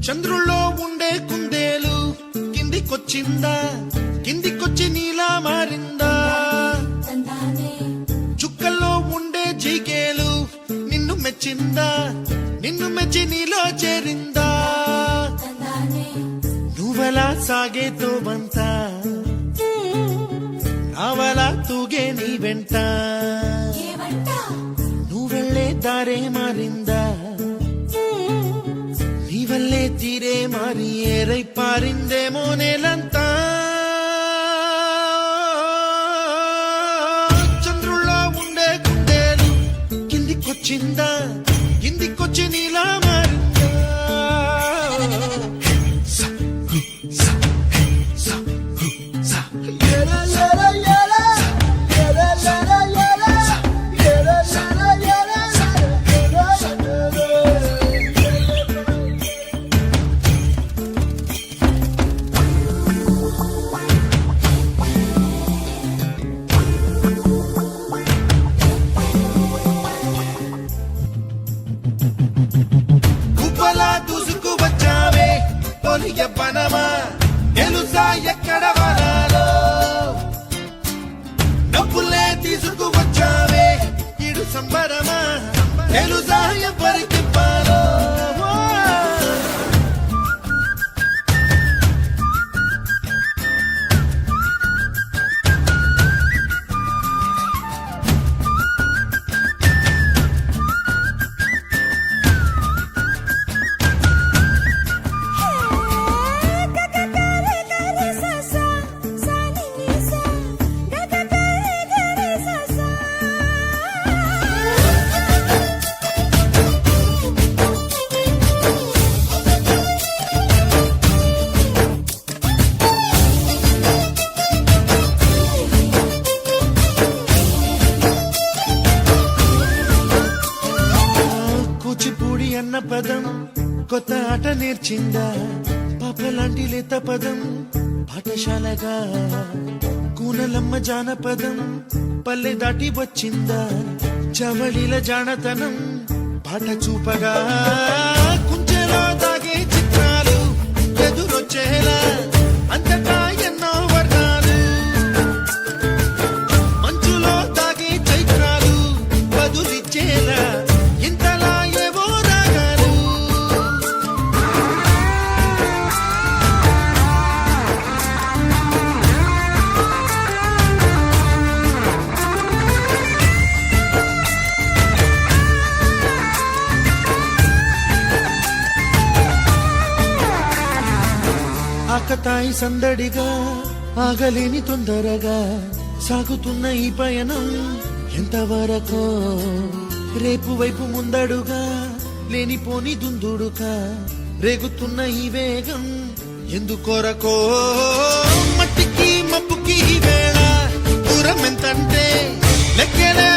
చంద్రుల్లో ఉండే కుందేలు కిందికొచ్చిందా, కిందికొచ్చి నీలా మారిందా? చుక్కల్లో ఉండే జీకేలు నిన్ను మెచ్చిందా, నిన్ను మెచ్చి నీలో చేరిందా? నువ్వలా సాగే తోవంత నావలా తూగే నీ వెంట, నువ్వెళ్ళే దారే మారిందా, నీవల్లే తీరే మారి ఏరై పారిందేమో నేలంతా. చంద్రుల్లో ఉండే కుందేలు కిందికొచ్చిందా, కిందికొచ్చి నీలా మారిందా? దూసుకు వచ్చావే తొలిగ పనమా, తెలుసా ఎక్కడ వనాలో? డబ్బులే తీసుకు వచ్చావే ఇడు సంబరమా, తెలుసా ఎవరికి పాలో? కూచిపూడి అన్న పదం కొత్త ఆట నేర్చిందా, పాపలాంటి లేత పదం పాఠశాలగా? కూనలమ్మ జానపదం పల్లె దాటి వచ్చిందా, చవళిల జానతనం పాట చూపగా? కుంచెలో దాగే చిత్రాలు ఎదురొచ్చేలా అంతటా ఎన్నో వర్ణాలు, మంచులో దాగే చైత్రాలు బదులిచ్చేలా ఇంతలా ఏవో రాగాలు. ఆకతాయి సందడిగా ఆగలేని తొందరగా సాగుతున్న ఈ పయనం ఎంతవరకో? రేపు వైపు ముందడుగా లేనిపోని దుందుడుగా రేగుతున్న ఈ వేగం ఎందుకొరకో? మట్టికి మప్పుకి వేళ దూరం ఎంతంటే లెక్కలే